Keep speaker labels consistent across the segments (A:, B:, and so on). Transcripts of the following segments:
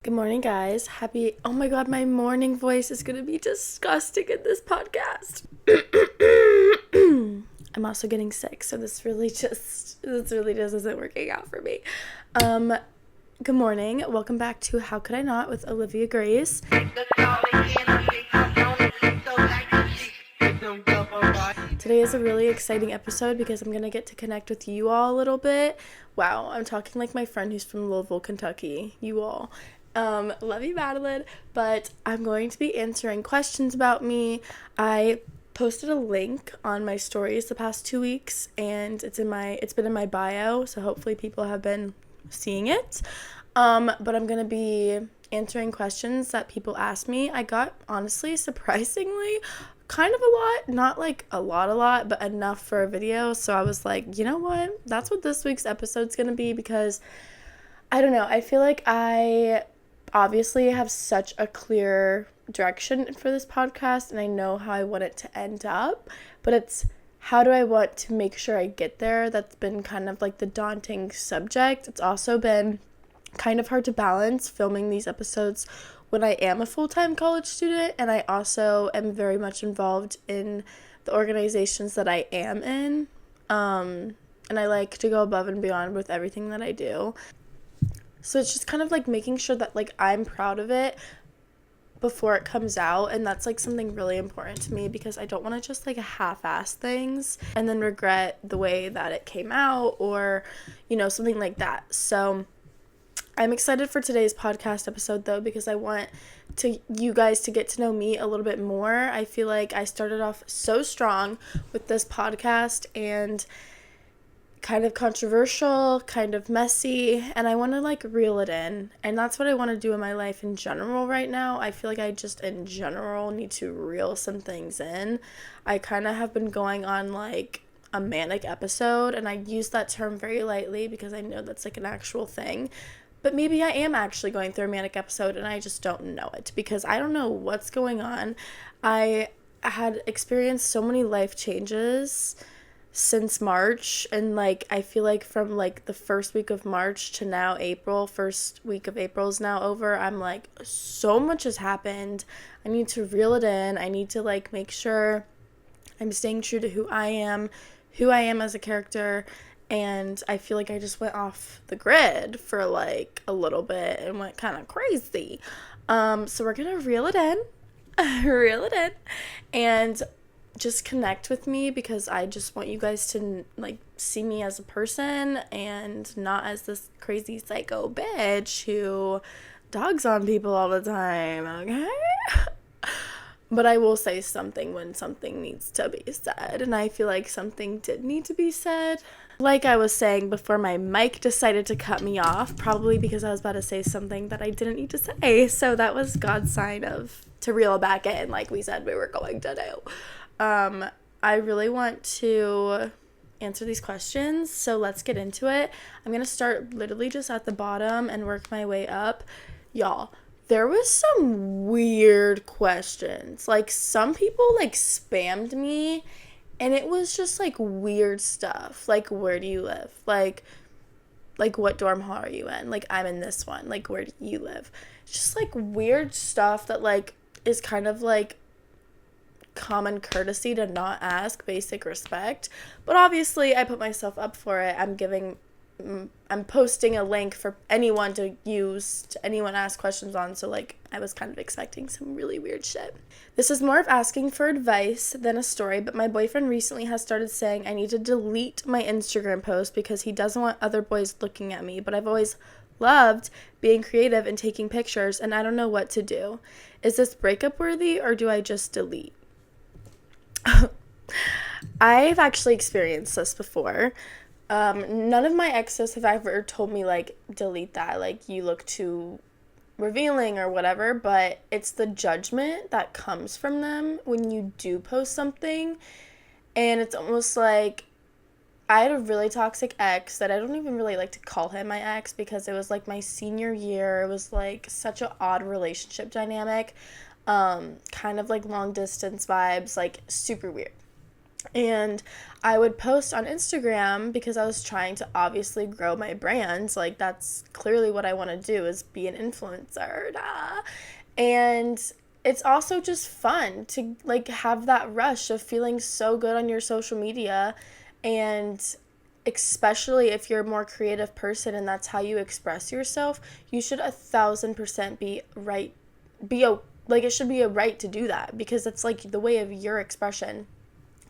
A: Good morning, guys. Oh my god, my morning voice is gonna be disgusting in this podcast. I'm also getting sick, so this really just isn't working out for me. Good morning. Welcome back to How Could I Not with Olivia Grace. Today is a really exciting episode because I'm gonna get to connect with you all a little bit. Wow, I'm talking like my friend who's from Louisville, Kentucky. You all. Love you, Madeline. But I'm going to be answering questions about me. I posted a link on my stories the past 2 weeks, and it's been in my bio, so hopefully people have been seeing it. But I'm gonna be answering questions that people ask me. I got, honestly, surprisingly, kind of a lot, not like a lot, but enough for a video. So I was like, you know what? That's what this week's episode's gonna be, because I don't know. I feel like I obviously have such a clear direction for this podcast, and I know how I want it to end up, but it's how do I want to make sure I get there? That's been kind of like the daunting subject. It's also been kind of hard to balance filming these episodes when I am a full-time college student, and I also am very much involved in the organizations that I am in. And I like to go above and beyond with everything that I do. So it's just kind of like making sure that like I'm proud of it before it comes out, and that's like something really important to me, because I don't want to just like half-ass things and then regret the way that it came out, or something like that. So I'm excited for today's podcast episode, though, because I want you guys to get to know me a little bit more. I feel like I started off so strong with this podcast, and kind of controversial, kind of messy, and I want to like reel it in. And that's what I want to do in my life in general right now. I feel like I just in general need to reel some things in. I kind of have been going on like a manic episode, and I use that term very lightly because I know that's like an actual thing. But maybe I am actually going through a manic episode and I just don't know it, because I don't know what's going on. I had experienced so many life changes since March, and like I feel like from like the first week of March to now April, first week of April is now over, I'm like, so much has happened. I need to reel it in. I need to like make sure I'm staying true to who I am as a character. And I feel like I just went off the grid for like a little bit and went kind of crazy. So we're gonna reel it in, and just connect with me, because I just want you guys to like see me as a person and not as this crazy psycho bitch who dogs on people all the time, okay? But I will say something when something needs to be said, and I feel like something did need to be said. Like I was saying before my mic decided to cut me off, probably because I was about to say something that I didn't need to say. So that was God's sign to reel it back in, like we said we were going to do. I really want to answer these questions, so let's get into it. I'm going to start literally just at the bottom and work my way up. Y'all, there was some weird questions. Like, some people like spammed me, and it was just like weird stuff. Like, where do you live? Like what dorm hall are you in? Like, I'm in this one. Like, where do you live? Just like weird stuff that like is kind of like common courtesy to not ask, basic respect. But obviously I put myself up for it. I'm posting a link for anyone to use, to anyone ask questions on, so like I was kind of expecting some really weird shit. This is more of asking for advice than a story, but my boyfriend recently has started saying I need to delete my Instagram post because he doesn't want other boys looking at me, but I've always loved being creative and taking pictures, and I don't know what to do. Is this breakup worthy, or do I just delete? I've actually experienced this before. None of my exes have ever told me, like, delete that, like, you look too revealing or whatever, but it's the judgment that comes from them when you do post something, and it's almost like, I had a really toxic ex that I don't even really like to call him my ex, because it was, like, my senior year. It was, like, such an odd relationship dynamic, kind of, like, long-distance vibes, like, super weird. And I would post on Instagram because I was trying to obviously grow my brand. Like, that's clearly what I want to do, is be an influencer. Duh. And it's also just fun to like have that rush of feeling so good on your social media, and especially if you're a more creative person and that's how you express yourself, you should 1,000% be right, be a like it should be a right to do that, because it's like the way of your expression.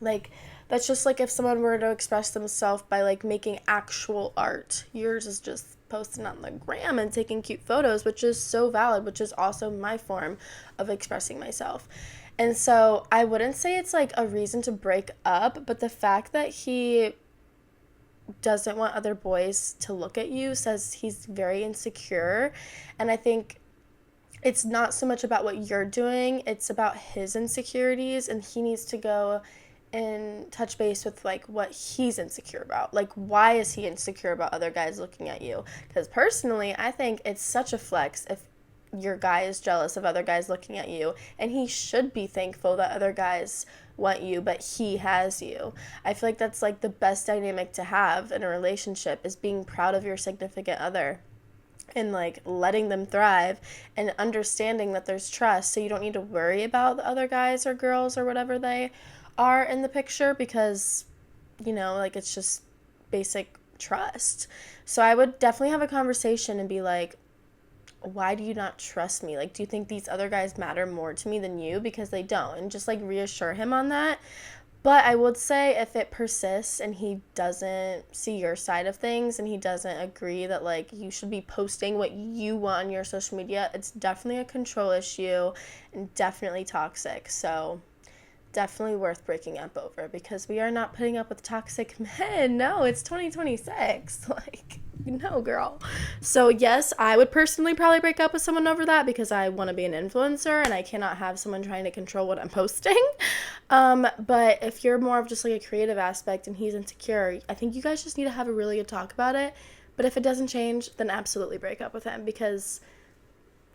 A: Like, that's just like if someone were to express themselves by like making actual art. Yours is just posting on the gram and taking cute photos, which is so valid, which is also my form of expressing myself. And so I wouldn't say it's like a reason to break up, but the fact that he doesn't want other boys to look at you says he's very insecure. And I think it's not so much about what you're doing, it's about his insecurities, and he needs to go and touch base with like what he's insecure about. Like, why is he insecure about other guys looking at you? Because personally, I think it's such a flex if your guy is jealous of other guys looking at you, and he should be thankful that other guys want you but he has you. I feel like that's like the best dynamic to have in a relationship, is being proud of your significant other and like letting them thrive and understanding that there's trust, so you don't need to worry about the other guys or girls or whatever they are in the picture, because like it's just basic trust. So I would definitely have a conversation and be like, why do you not trust me? Like, do you think these other guys matter more to me than you? Because they don't. And just like reassure him on that. But I would say if it persists and he doesn't see your side of things and he doesn't agree that like you should be posting what you want on your social media, it's definitely a control issue and definitely toxic. So definitely worth breaking up over, because we are not putting up with toxic men. No, it's 2026. Like, no, girl. So yes, I would personally probably break up with someone over that, because I want to be an influencer and I cannot have someone trying to control what I'm posting. But if you're more of just like a creative aspect and he's insecure, I think you guys just need to have a really good talk about it. But if it doesn't change, then absolutely break up with him, because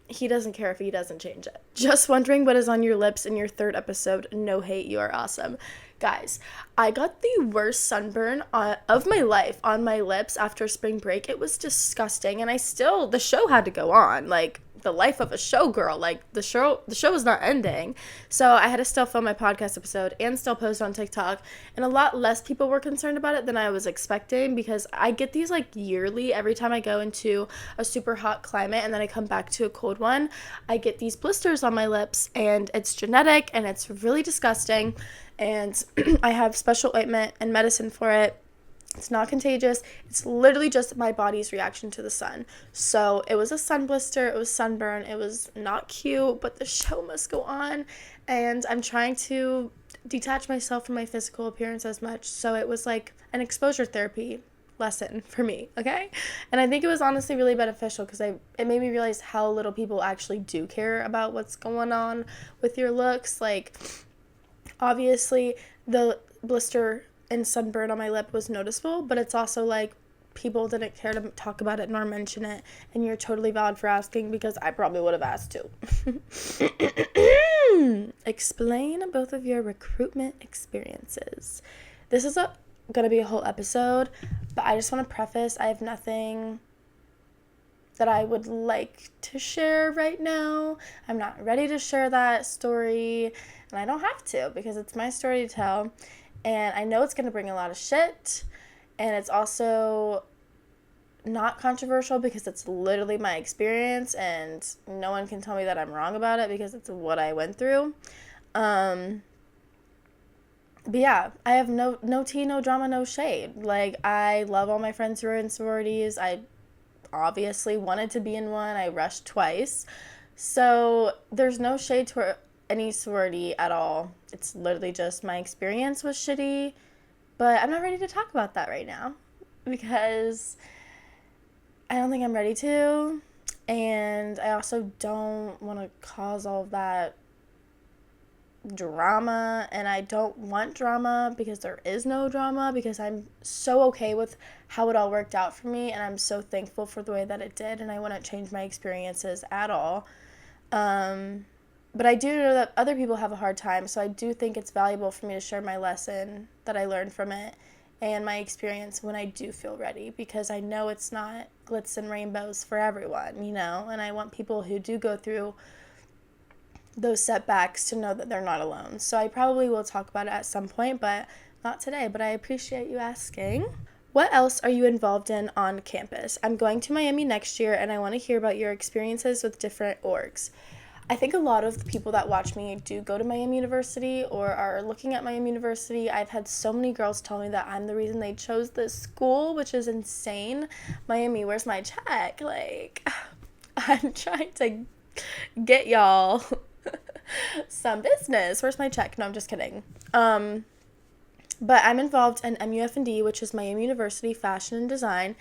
A: he doesn't care if he doesn't change it. Just wondering what is on your lips in your third episode. No hate, you are awesome. Guys, I got the worst sunburn of my life on my lips after spring break. It was disgusting, and the show had to go on. Like, the life of a showgirl. Like, the show was not ending. So I had to still film my podcast episode and still post on TikTok. And a lot less people were concerned about it than I was expecting, because I get these like yearly. Every time I go into a super hot climate and then I come back to a cold one, I get these blisters on my lips, and it's genetic and it's really disgusting. And I have special ointment and medicine for it. It's not contagious. It's literally just my body's reaction to the sun. So it was a sun blister. It was sunburn. It was not cute, but the show must go on. And I'm trying to detach myself from my physical appearance as much. So it was like an exposure therapy lesson for me, okay? And I think it was honestly really beneficial, because it made me realize how little people actually do care about what's going on with your looks. Like, obviously, the blister and sunburn on my lip was noticeable, but it's also like people didn't care to talk about it nor mention it, and you're totally valid for asking, because I probably would have asked too. Explain both of your recruitment experiences. This is gonna be a whole episode, but I just want to preface, I have nothing that I would like to share right now. I'm not ready to share that story, and I don't have to, because it's my story to tell. And I know it's going to bring a lot of shit, and it's also not controversial because it's literally my experience, and no one can tell me that I'm wrong about it because it's what I went through. But yeah, I have no tea, no drama, no shade. Like, I love all my friends who are in sororities. I obviously wanted to be in one. I rushed twice. So there's no shade to any sorority at all. It's literally just my experience was shitty, but I'm not ready to talk about that right now, because I don't think I'm ready to, and I also don't want to cause all of that drama, and I don't want drama because there is no drama, because I'm so okay with how it all worked out for me, and I'm so thankful for the way that it did, and I wouldn't change my experiences at all. but I do know that other people have a hard time, so I do think it's valuable for me to share my lesson that I learned from it and my experience when I do feel ready, because I know it's not glitz and rainbows for everyone, and I want people who do go through those setbacks to know that they're not alone. So I probably will talk about it at some point, but not today. But I appreciate you asking. What else are you involved in on campus? I'm going to Miami next year, and I want to hear about your experiences with different orgs. I think a lot of the people that watch me do go to Miami University or are looking at Miami University. I've had so many girls tell me that I'm the reason they chose this school, which is insane. Miami, where's my check? Like, I'm trying to get y'all some business. Where's my check? No, I'm just kidding. But I'm involved in MUF&D, which is Miami University Fashion and Design.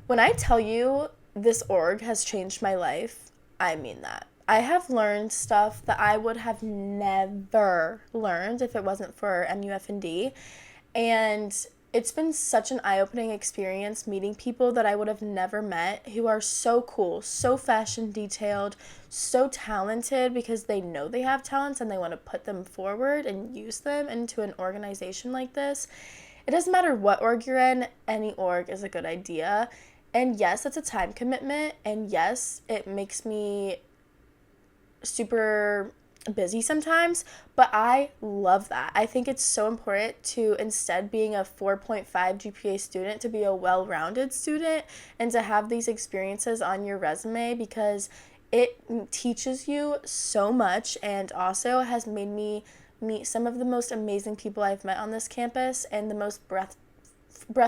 A: When I tell you this org has changed my life, I mean that. I have learned stuff that I would have never learned if it wasn't for MUF&D. And it's been such an eye-opening experience meeting people that I would have never met who are so cool, so fashion detailed, so talented because they know they have talents and they want to put them forward and use them into an organization like this. It doesn't matter what org you're in, any org is a good idea. And yes, it's a time commitment, and yes, it makes me super busy sometimes, but I love that. I think it's so important to, instead being a 4.5 GPA student, to be a well-rounded student and to have these experiences on your resume, because it teaches you so much and also has made me meet some of the most amazing people I've met on this campus and the most breath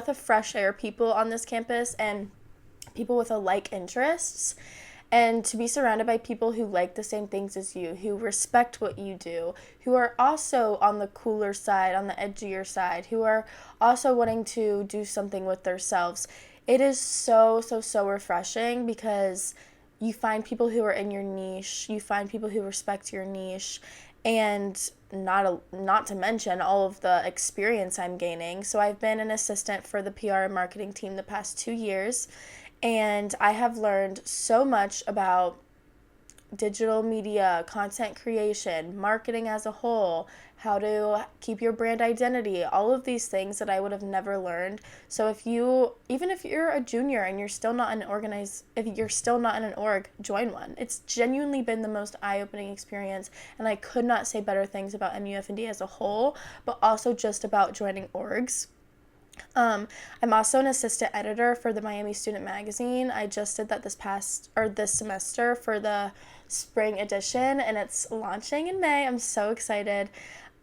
A: of fresh air people on this campus and people with alike interests. And to be surrounded by people who like the same things as you, who respect what you do, who are also on the cooler side, on the edgier side, who are also wanting to do something with themselves. It is so, so, so refreshing, because you find people who are in your niche, you find people who respect your niche, and not to mention all of the experience I'm gaining. So I've been an assistant for the PR and marketing team the past 2 years, and I have learned so much about digital media, content creation, marketing as a whole, how to keep your brand identity, all of these things that I would have never learned. So even if you're a junior and you're still not if you're still not in an org, join one. It's genuinely been the most eye-opening experience, and I could not say better things about MUF&D as a whole, but also just about joining orgs. I'm also an assistant editor for the Miami Student Magazine. I just did that this semester for the spring edition, and it's launching in May. I'm so excited.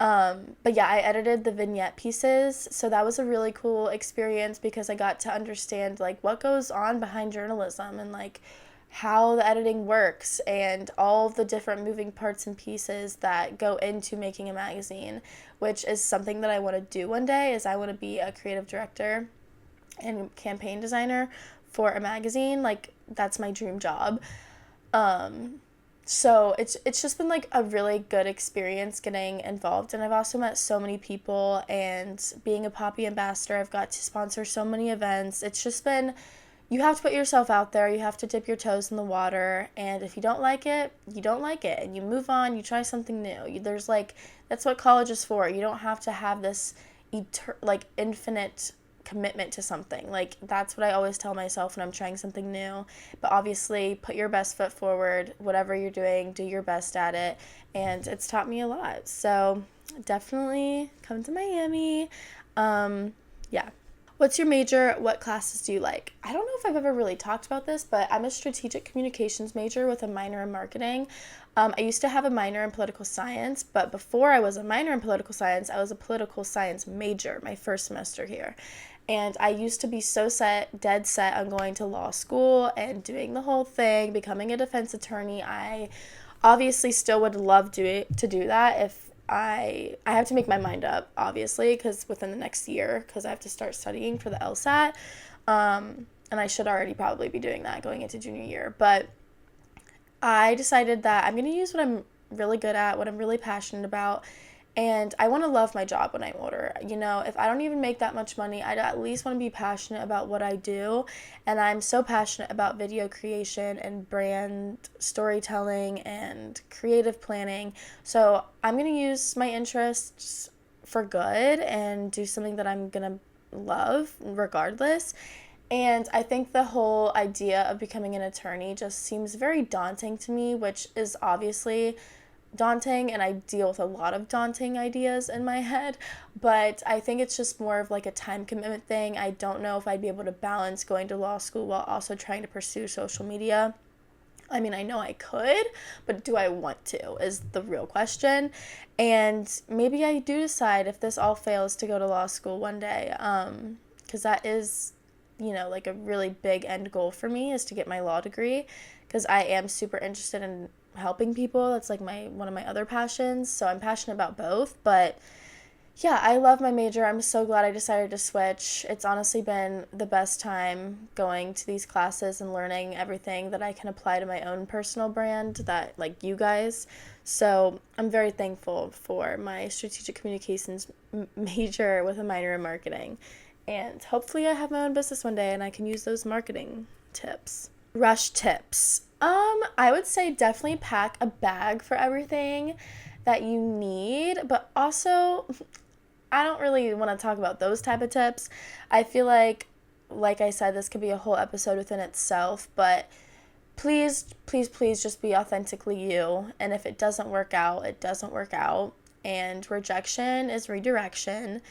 A: But yeah, I edited the vignette pieces, so that was a really cool experience because I got to understand like what goes on behind journalism and like how the editing works and all the different moving parts and pieces that go into making a magazine, which is something that I want to do one day. Is I want to be a creative director and campaign designer for a magazine. Like, that's my dream job. So it's just been like a really good experience getting involved, and I've also met so many people, and being a Poppy ambassador, I've got to sponsor so many events. It's just been, you have to put yourself out there, you have to dip your toes in the water, and if you don't like it, you don't like it, and you move on, you try something new. That's what college is for. You don't have to have this infinite commitment to something. Like, that's what I always tell myself when I'm trying something new. But obviously, put your best foot forward. Whatever you're doing, do your best at it. And it's taught me a lot. So definitely come to Miami. Yeah. What's your major? What classes do you like? I don't know if I've ever really talked about this, but I'm a strategic communications major with a minor in marketing. I used to have a minor in political science, but before I was a minor in political science, I was a political science major my first semester here. And I used to be so dead set on going to law school and doing the whole thing, becoming a defense attorney. I obviously still would love to do that if I have to make my mind up, obviously, because within the next year, because I have to start studying for the LSAT, and I should already probably be doing that going into junior year. But I decided that I'm going to use what I'm really good at, what I'm really passionate about, And I want to love my job when I'm older. You know, if I don't even make that much money, I'd at least want to be passionate about what I do. And I'm so passionate about video creation and brand storytelling and creative planning. So I'm going to use my interests for good and do something that I'm going to love regardless. And I think the whole idea of becoming an attorney just seems very daunting to me, which is obviously daunting, and I deal with a lot of daunting ideas in my head, but I think it's just more of like a time commitment thing. I don't know if I'd be able to balance going to law school while also trying to pursue social media. I mean, I know I could, but do I want to is the real question. And maybe I do decide, if this all fails, to go to law school one day, because that is, like a really big end goal for me, is to get my law degree, because I am super interested in helping people. That's like one of my other passions, so I'm passionate about both. But yeah, I love my major. I'm so glad I decided to switch. It's honestly been the best time going to these classes and learning everything that I can apply to my own personal brand, that like you guys. So I'm very thankful for my strategic communications major with a minor in marketing, and hopefully I have my own business one day and I can use those marketing tips. Rush tips. I would say definitely pack a bag for everything that you need, but also I don't really want to talk about those type of tips. I feel like I said, this could be a whole episode within itself, but please, please, please just be authentically you. And if it doesn't work out, it doesn't work out. And rejection is redirection.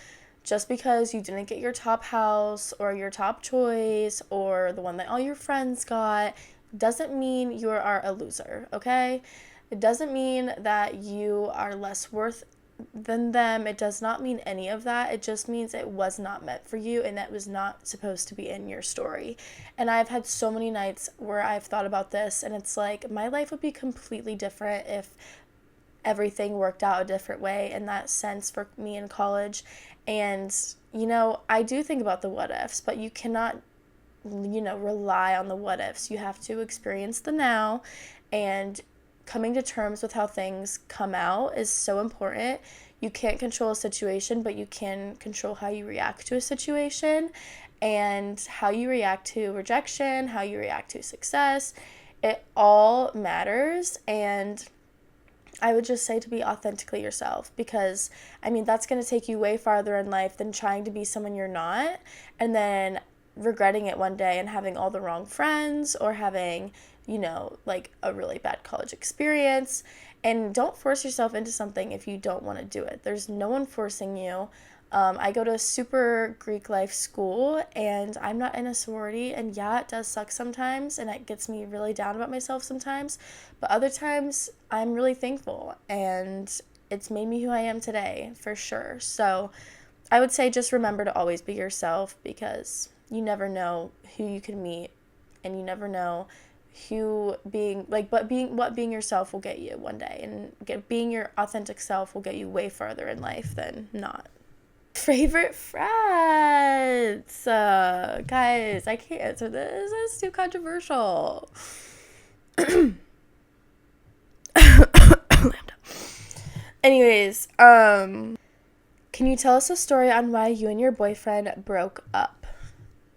A: Just because you didn't get your top house or your top choice or the one that all your friends got doesn't mean you are a loser, okay? It doesn't mean that you are less worth than them. It does not mean any of that. It just means it was not meant for you, and that was not supposed to be in your story. And I've had so many nights where I've thought about this, and it's like, my life would be completely different if everything worked out a different way in that sense for me in college. And, I do think about the what ifs, but you cannot, rely on the what ifs. You have to experience the now, and coming to terms with how things come out is so important. You can't control a situation, but you can control how you react to a situation, and how you react to rejection, how you react to success. It all matters. And I would just say to be authentically yourself, because, that's going to take you way farther in life than trying to be someone you're not, and then regretting it one day and having all the wrong friends, or having, like a really bad college experience. And don't force yourself into something if you don't want to do it. There's no one forcing you. I go to a super Greek life school, and I'm not in a sorority, and yeah, it does suck sometimes, and it gets me really down about myself sometimes, but other times I'm really thankful, and it's made me who I am today, for sure. So I would say just remember to always be yourself, because you never know who you can meet, and you never know what being yourself will get you one day, and being your authentic self will get you way farther in life than not. Favorite frats. Guys, I can't answer this. It's too controversial. Anyways, can you tell us a story on why you and your boyfriend broke up?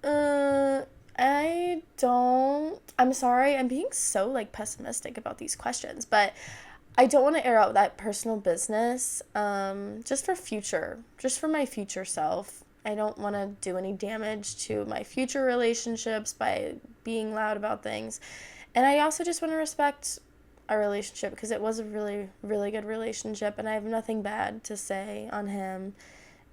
A: I don't. I'm sorry. I'm being so pessimistic about these questions, but I don't want to air out that personal business, just for my future self. I don't want to do any damage to my future relationships by being loud about things. And I also just want to respect our relationship, because it was a really, really good relationship, and I have nothing bad to say on him.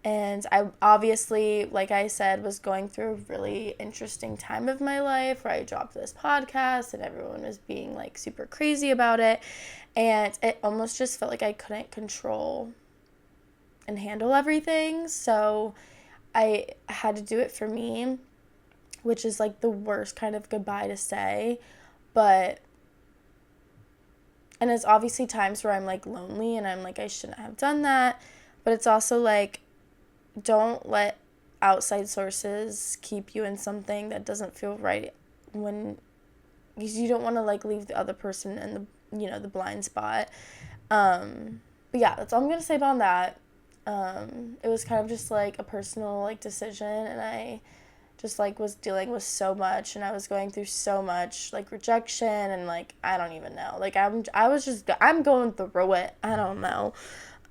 A: And I obviously, like I said, was going through a really interesting time of my life where I dropped this podcast and everyone was being super crazy about it. And it almost just felt like I couldn't control and handle everything. So I had to do it for me, which is the worst kind of goodbye to say. And it's obviously times where I'm lonely and I'm I shouldn't have done that. But it's also don't let outside sources keep you in something that doesn't feel right, because you don't want to leave the other person in the blind spot. But yeah, that's all I'm gonna say about that. It was kind of just like a personal like decision, and I just like was dealing with so much, and I was going through so much like rejection, and like I don't even know, like I'm going through it. I don't know.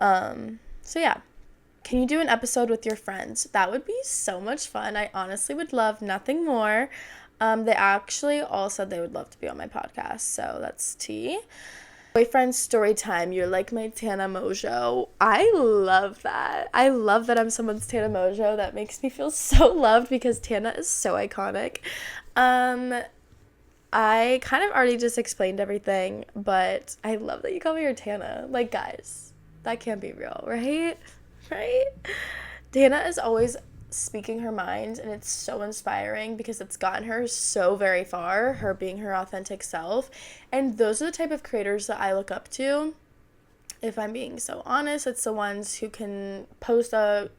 A: So yeah, can you do an episode with your friends? That would be so much fun. I honestly would love nothing more. They actually all said they would love to be on my podcast, so that's tea. Boyfriend story time. You're like my Tana Mojo. I love that. I love that I'm someone's Tana Mojo. That makes me feel so loved because Tana is so iconic. I kind of already just explained everything, but I love that you call me your Tana. Like, guys, that can't be real, right? Right? Tana is always speaking her mind, and it's so inspiring because it's gotten her so very far, her being her authentic self. And those are the type of creators that I look up to. If I'm being so honest, it's the ones who can post a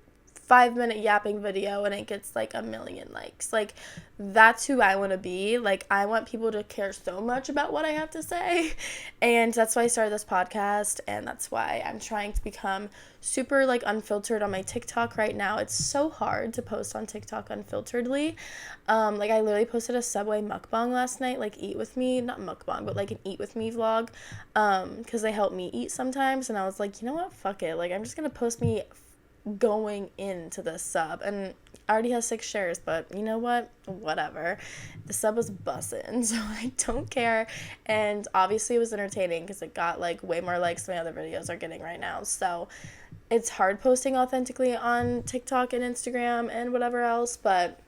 A: 5-minute yapping video and it gets like 1 million likes. Like, that's who I want to be. Like, I want people to care so much about what I have to say, and that's why I started this podcast, and that's why I'm trying to become super like unfiltered on my TikTok right now. It's so hard to post on TikTok unfilteredly. Like, I literally posted a Subway mukbang last night, like eat with me, not mukbang, but like an eat with me vlog, because they help me eat sometimes, and I was like, you know what, fuck it, like I'm just gonna post me going into this sub, and I already has 6 shares, but you know what, whatever, the sub was bussin', so I don't care. And obviously it was entertaining because it got like way more likes than my other videos are getting right now. So it's hard posting authentically on TikTok and Instagram and whatever else, but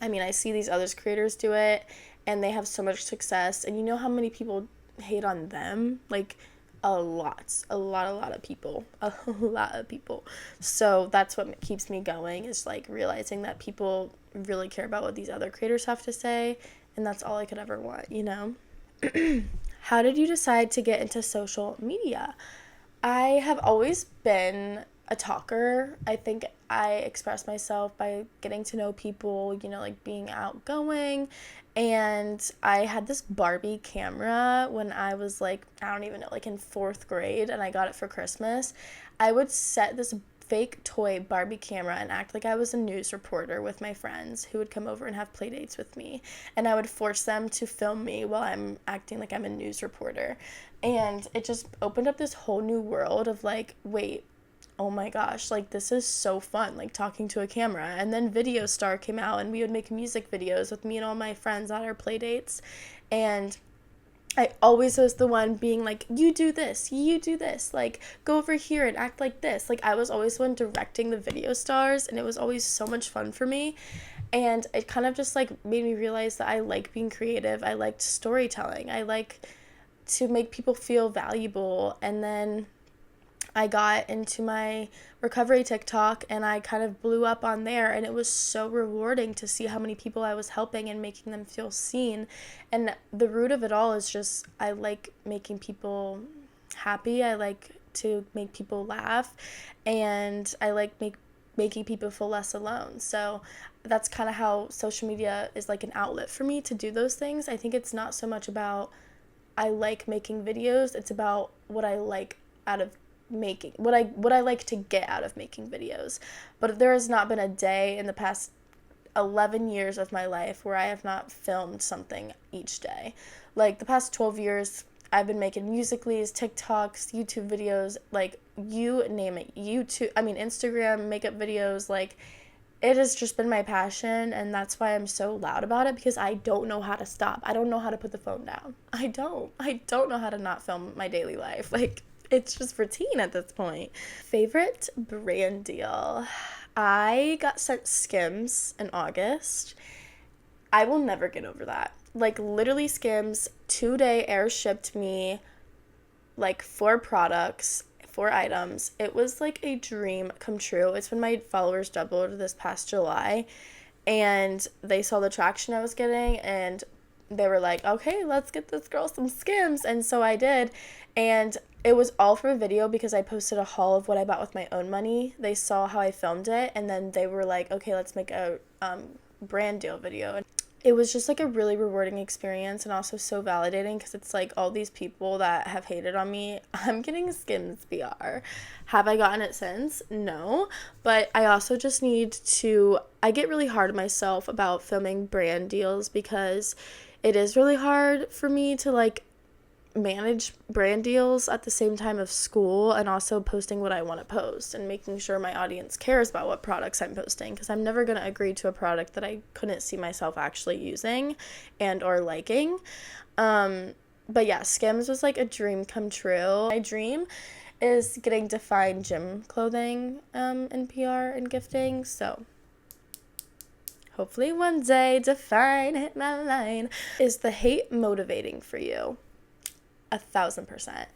A: I mean, I see these other creators do it and they have so much success, and you know how many people hate on them? Like, a lot of people, a lot of people. So that's what keeps me going, is like realizing that people really care about what these other creators have to say, and that's all I could ever want, you know? How did you decide to get into social media? I have always been a talker. I think I express myself by getting to know people, you know, like being outgoing. And I had this Barbie camera when I was like, I don't even know, like in 4th grade, and I got it for Christmas. I would set this fake toy Barbie camera and act like I was a news reporter with my friends who would come over and have play dates with me. And I would force them to film me while I'm acting like I'm a news reporter. And it just opened up this whole new world of like, wait, oh my gosh, like this is so fun, like talking to a camera. And then Video Star came out, and we would make music videos with me and all my friends at our play dates. And I always was the one being like, you do this, like go over here and act like this. Like, I was always the one directing the video stars, and it was always so much fun for me. And it kind of just like made me realize that I like being creative. I liked storytelling. I like to make people feel valuable. And then I got into my recovery TikTok, and I kind of blew up on there, and it was so rewarding to see how many people I was helping and making them feel seen. And the root of it all is just, I like making people happy. I like to make people laugh, and I like making people feel less alone. So that's kind of how social media is like an outlet for me to do those things. I think it's not so much about I like making videos, it's about what I like out of making, what I like to get out of making videos. But there has not been a day in the past 11 years of my life where I have not filmed something each day. Like, the past 12 years, I've been making Musical.lys, TikToks, YouTube videos, like, you name it. Instagram, makeup videos, like, it has just been my passion, and that's why I'm so loud about it, because I don't know how to stop. I don't know how to put the phone down. I don't know how to not film my daily life. Like, it's just routine at this point. Favorite brand deal. I got sent Skims in August. I will never get over that. Like, literally, Skims 2-day air shipped me like 4 products, 4 items. It was like a dream come true. It's when my followers doubled this past July, and they saw the traction I was getting, and they were like, okay, let's get this girl some Skims. And so I did, and it was all from a video because I posted a haul of what I bought with my own money. They saw how I filmed it, and then they were like, okay, let's make a brand deal video. it was just like a really rewarding experience and also so validating because it's like all these people that have hated on me, I'm getting Skims PR. Have I gotten it since? No. But I also just need to, I get really hard on myself about filming brand deals because it is really hard for me to like manage brand deals at the same time of school and also posting what I want to post and making sure my audience cares about what products I'm posting, because I'm never going to agree to a product that I couldn't see myself actually using and or liking. But yeah, Skims was like a dream come true. My dream is getting to find gym clothing in PR and gifting, so hopefully one day Define hit my line. Is the hate motivating for you? 1,000%.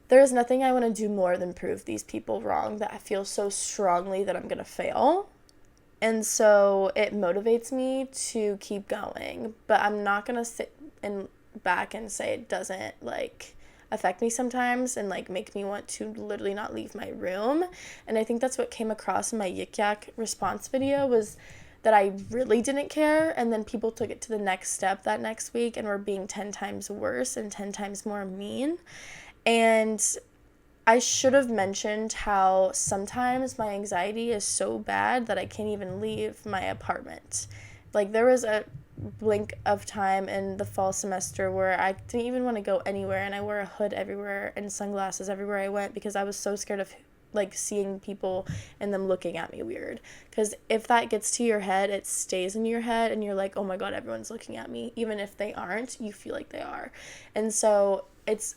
A: There is nothing I want to do more than prove these people wrong, that I feel so strongly that I'm going to fail. And so it motivates me to keep going. But I'm not going to sit back and say it doesn't like affect me sometimes and like make me want to literally not leave my room. And I think that's what came across in my Yik Yak response video, was that I really didn't care, and then people took it to the next step that next week and were being 10 times worse and 10 times more mean. And I should have mentioned how sometimes my anxiety is so bad that I can't even leave my apartment. Like, there was a blink of time in the fall semester where I didn't even want to go anywhere, and I wore a hood everywhere and sunglasses everywhere I went because I was so scared of like seeing people and them looking at me weird. Because if that gets to your head, it stays in your head and you're like, oh my god, everyone's looking at me. Even if they aren't, you feel like they are. And so it's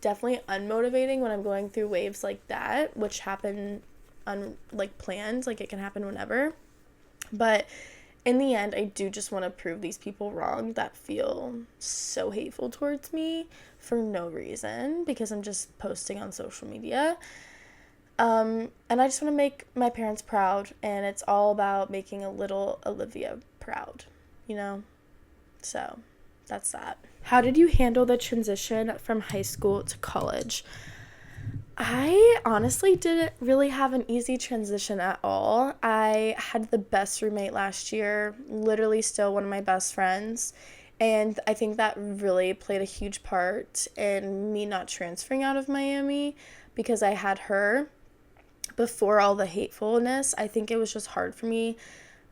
A: definitely unmotivating when I'm going through waves like that, which happen planned. Like, it can happen whenever. But in the end, I do just want to prove these people wrong that feel so hateful towards me for no reason, because I'm just posting on social media. And I just want to make my parents proud, and it's all about making a little Olivia proud, you know? So, that's that. How did you handle the transition from high school to college? I honestly didn't really have an easy transition at all. I had the best roommate last year, literally still one of my best friends, and I think that really played a huge part in me not transferring out of Miami because I had her. Before all the hatefulness, I think it was just hard for me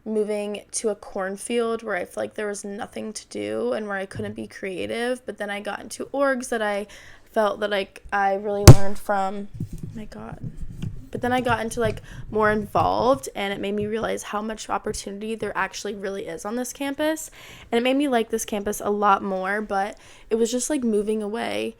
A: moving to a cornfield where I feel like there was nothing to do and where I couldn't be creative. But then I got into orgs that I felt that like I really learned from. Oh my god. But then I got into like more involved, and it made me realize how much opportunity there actually really is on this campus. And it made me like this campus a lot more, but it was just like moving away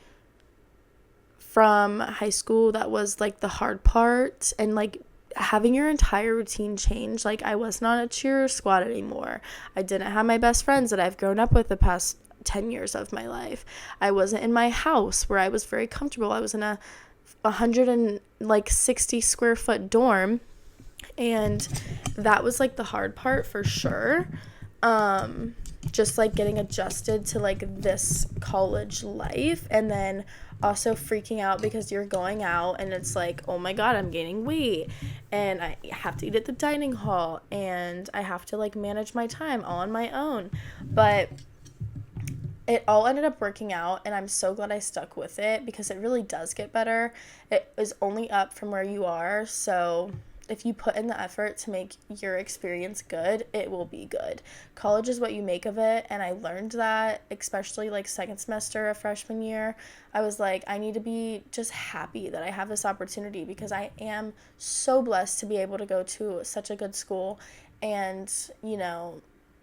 A: from high school that was like the hard part, and like having your entire routine change. Like, I was not a cheer squad anymore. I didn't have my best friends that I've grown up with the past 10 years of my life. I wasn't in my house where I was very comfortable. I was in a 160 square foot dorm, and that was like the hard part for sure. Just like getting adjusted to like this college life, and then also freaking out because you're going out and it's like, oh my god, I'm gaining weight and I have to eat at the dining hall and I have to like manage my time all on my own. But it all ended up working out, and I'm so glad I stuck with it because it really does get better. It is only up from where you are, so if you put in the effort to make your experience good, it will be good. College is what you make of it, and I learned that, especially like second semester of freshman year. I was like, I need to be just happy that I have this opportunity because I am so blessed to be able to go to such a good school and, you know,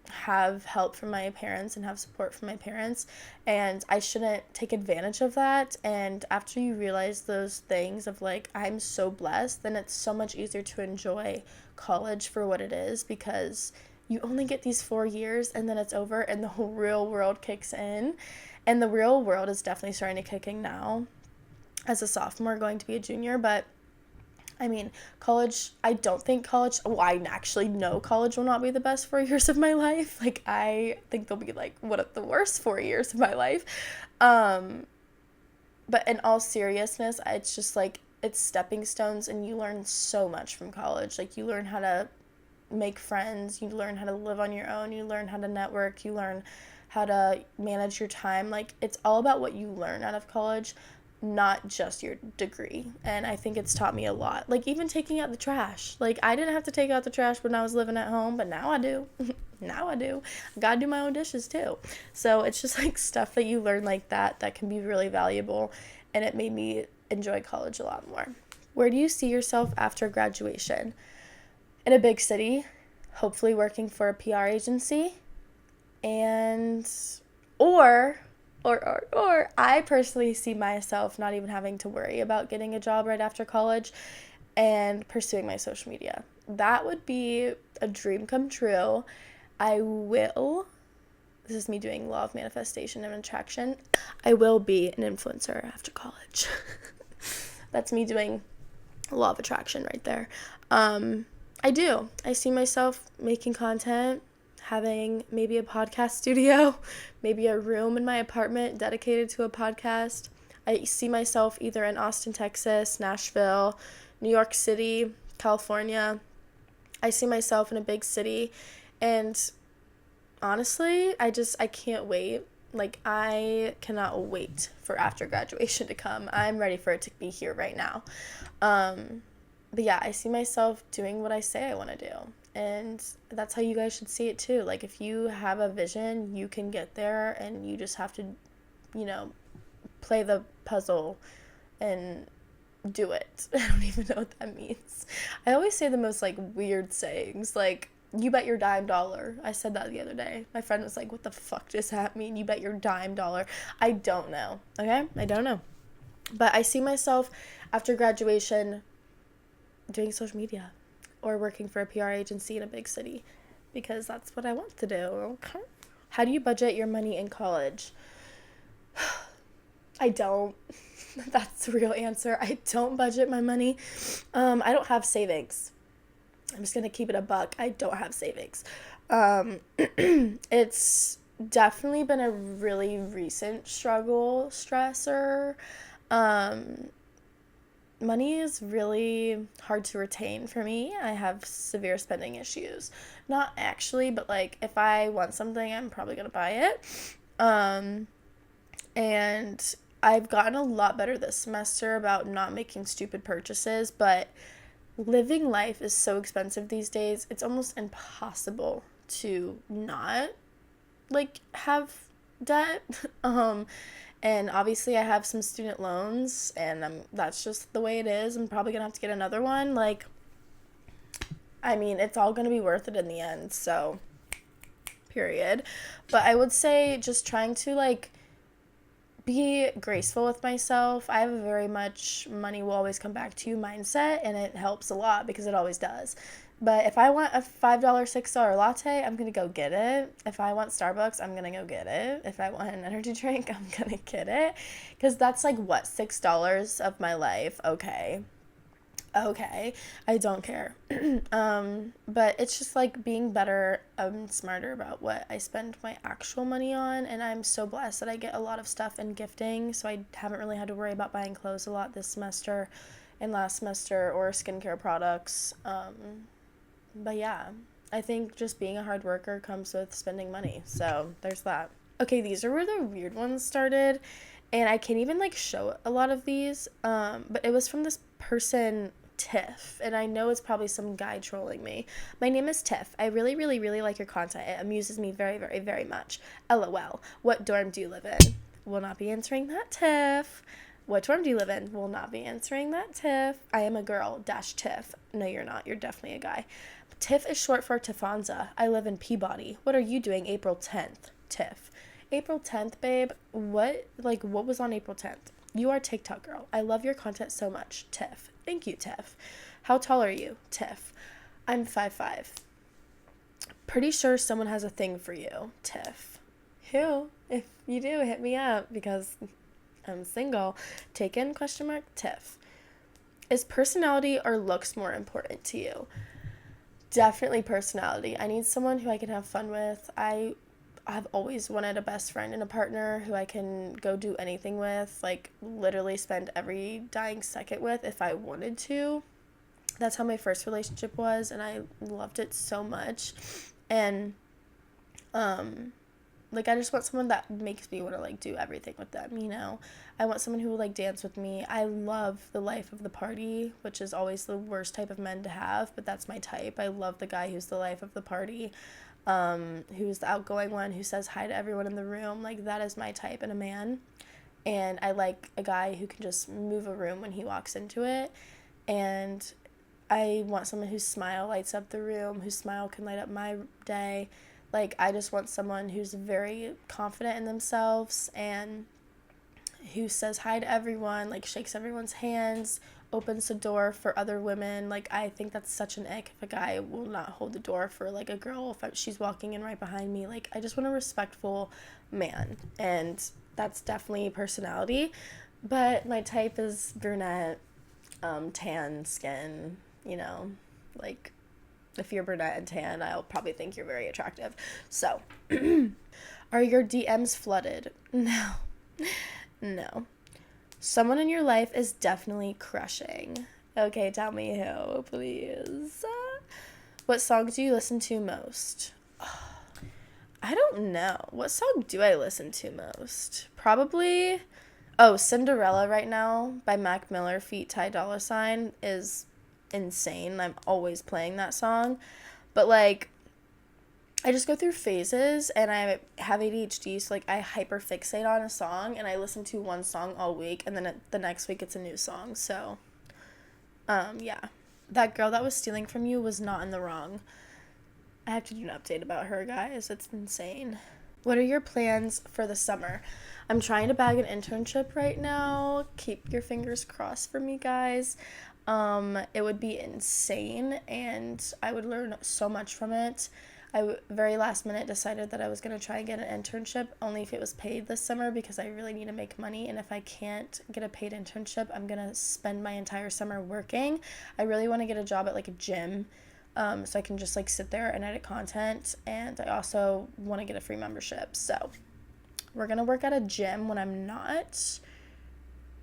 A: have help from my parents and have support from my parents, and I shouldn't take advantage of that. And after you realize those things of like, I'm so blessed, then it's so much easier to enjoy college for what it is, because you only get these 4 years and then it's over and the whole real world kicks in. And the real world is definitely starting to kick in now as a sophomore going to be a junior. But I mean, college, I don't think college, I actually know college will not be the best 4 years of my life. Like, I think they'll be, like, one of the worst 4 years of my life. But in all seriousness, it's just, like, it's stepping stones, and you learn so much from college. Like, you learn how to make friends, you learn how to live on your own, you learn how to network, you learn how to manage your time. Like, it's all about what you learn out of college, not just your degree. And I think it's taught me a lot. Like, even taking out the trash. Like, I didn't have to take out the trash when I was living at home, but now I do. Now I do. I gotta do my own dishes too. So it's just like stuff that you learn like that can be really valuable, and it made me enjoy college a lot more. Where do you see yourself after graduation? In a big city, hopefully working for a PR agency, and or I personally see myself not even having to worry about getting a job right after college and pursuing my social media. That would be a dream come true. This is me doing law of manifestation and attraction. I will be an influencer after college. That's me doing law of attraction right there. I see myself making content, having maybe a podcast studio, maybe a room in my apartment dedicated to a podcast. I see myself either in Austin, Texas, Nashville, New York City, California. I see myself in a big city, and honestly, I can't wait. Like, I cannot wait for after graduation to come. I'm ready for it to be here right now. But yeah, I see myself doing what I say I want to do. And that's how you guys should see it too. Like, if you have a vision, you can get there, and you just have to, play the puzzle and do it. I don't even know what that means. I always say the most, weird sayings, like, you bet your dime dollar. I said that the other day. My friend was like, what the fuck does that mean? You bet your dime dollar. I don't know, okay? I don't know. But I see myself after graduation doing social media or working for a PR agency in a big city, because that's what I want to do, okay? How do you budget your money in college? I don't. That's the real answer. I don't budget my money. I don't have savings. I'm just going to keep it a buck. I don't have savings. It's definitely been a really recent stressor. Money is really hard to retain for me. I have severe spending issues. Not actually, but if I want something, I'm probably going to buy it. And I've gotten a lot better this semester about not making stupid purchases, but living life is so expensive these days. It's almost impossible to not have debt. And obviously I have some student loans, and that's just the way it is. I'm probably gonna have to get another one. It's all gonna be worth it in the end, so period. But I would say just trying to be graceful with myself. I have a very much money will always come back to you mindset, and it helps a lot because it always does. But if I want a $5, $6 latte, I'm going to go get it. If I want Starbucks, I'm going to go get it. If I want an energy drink, I'm going to get it. Because that's $6 of my life. Okay, I don't care. But it's just being better and smarter about what I spend my actual money on, and I'm so blessed that I get a lot of stuff in gifting, so I haven't really had to worry about buying clothes a lot this semester and last semester, or skincare products. But yeah, I think just being a hard worker comes with spending money, so there's that. Okay, these are where the weird ones started, and I can't even show a lot of these, but it was from this person, Tiff, and I know it's probably some guy trolling me. My name is Tiff. I really, really, really like your content. It amuses me very, very, very much. LOL. What dorm do you live in? Will not be answering that, Tiff. What dorm do you live in? Will not be answering that, Tiff. I am a girl, Tiff. No, you're not. You're definitely a guy. Tiff is short for Tifanza. I live in Peabody. What are you doing April 10th, Tiff? April 10th, babe? What was on April 10th? You are TikTok girl. I love your content so much, Tiff. Thank you, Tiff. How tall are you, Tiff? I'm 5'5". Pretty sure someone has a thing for you, Tiff. Who? If you do, hit me up, because I'm single. Taken, ? Tiff. Is personality or looks more important to you? Definitely personality. I need someone who I can have fun with. I've always wanted a best friend and a partner who I can go do anything with, literally spend every dying second with if I wanted to. That's how my first relationship was, and I loved it so much. And like, I just want someone that makes me want to, like, do everything with them, you know? I want someone who will, like, dance with me. I love the life of the party, which is always the worst type of men to have, but that's my type. I love the guy who's the life of the party, who's the outgoing one, who says hi to everyone in the room. Like, that is my type in a man. And I like a guy who can just move a room when he walks into it. And I want someone whose smile lights up the room, whose smile can light up my day. Like, I just want someone who's very confident in themselves and who says hi to everyone, like, shakes everyone's hands, opens the door for other women. Like, I think that's such an ick if a guy will not hold the door for, like, a girl if she's walking in right behind me. Like, I just want a respectful man, and that's definitely personality. But my type is brunette, tan skin, you know, like, if you're brunette and tan, I'll probably think you're very attractive. So, are your DMs flooded? No. No. Someone in your life is definitely crushing. Okay, tell me who, please. What song do you listen to most? I don't know. What song do I listen to most? Probably, Cinderella right now by Mac Miller feat. Ty Dolla $ign is insane. I'm always playing that song. But, like, I just go through phases, and I have ADHD, so, like, I hyperfixate on a song, and I listen to one song all week, and then the next week it's a new song. So, yeah. That girl that was stealing from you was not in the wrong. I have to do an update about her, guys. It's insane. What are your plans for the summer? I'm trying to bag an internship right now. Keep your fingers crossed for me, guys. It would be insane, and I would learn so much from it. I very last minute decided that I was going to try and get an internship only if it was paid this summer, because I really need to make money, and if I can't get a paid internship, I'm going to spend my entire summer working. I really want to get a job at, like, a gym, so I can just, like, sit there and edit content, and I also want to get a free membership. So we're going to work at a gym when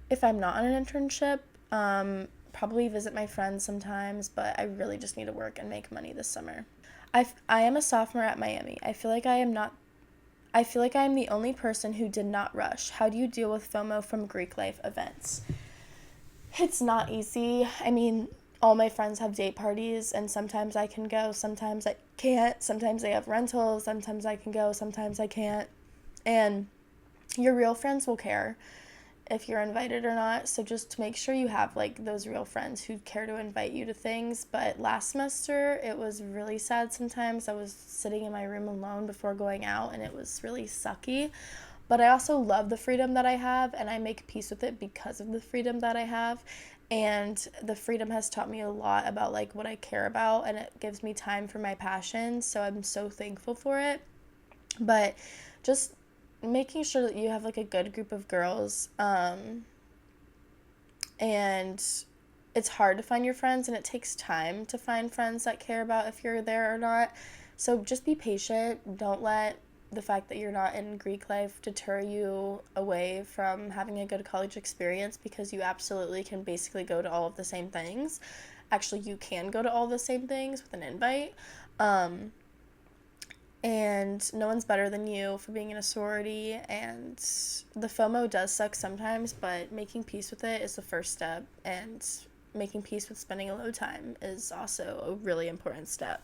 A: if I'm not on an internship, probably visit my friends sometimes, but I really just need to work and make money this summer. I am a sophomore at Miami. I feel like I am the only person who did not rush. How do you deal with FOMO from Greek life events? It's not easy. I mean, all my friends have date parties, and sometimes I can go, sometimes I can't. Sometimes they have rentals, sometimes I can go, sometimes I can't. And your real friends will care if you're invited or not, so just make sure you have, like, those real friends who care to invite you to things. But last semester, it was really sad sometimes. I was sitting in my room alone before going out, and it was really sucky. But I also love the freedom that I have, and I make peace with it because of the freedom that I have. And the freedom has taught me a lot about, like, what I care about, and it gives me time for my passions, so I'm so thankful for it. But just making sure that you have, like, a good group of girls, and it's hard to find your friends, and it takes time to find friends that care about if you're there or not. So just be patient. Don't let the fact that you're not in Greek life deter you away from having a good college experience, because you absolutely can basically go to all of the same things. Actually, you can go to all the same things with an invite. And no one's better than you for being in a sorority, and the FOMO does suck sometimes, but making peace with it is the first step, and making peace with spending alone time is also a really important step.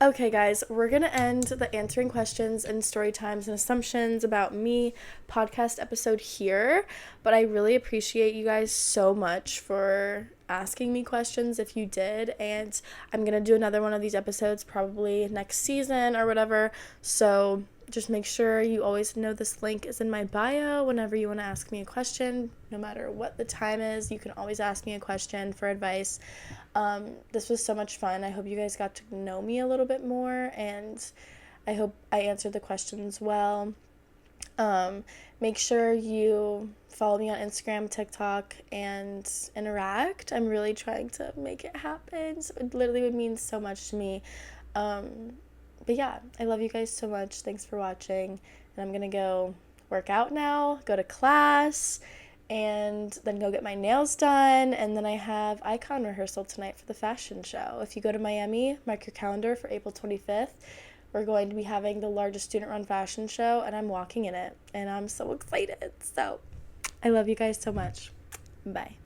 A: Okay, guys, we're going to end the answering questions and story times and assumptions about me podcast episode here, but I really appreciate you guys so much for asking me questions if you did, and I'm going to do another one of these episodes probably next season or whatever, so just make sure you always know this link is in my bio whenever you want to ask me a question. No matter what the time is, you can always ask me a question for advice. This was so much fun. I hope you guys got to know me a little bit more, and I hope I answered the questions well. Make sure you follow me on Instagram, TikTok, and interact. I'm really trying to make it happen. So it literally would mean so much to me. But yeah, I love you guys so much. Thanks for watching. And I'm going to go work out now, go to class, and then go get my nails done. And then I have icon rehearsal tonight for the fashion show. If you go to Miami, mark your calendar for April 25th. We're going to be having the largest student-run fashion show, and I'm walking in it, and I'm so excited. So I love you guys so much. Bye.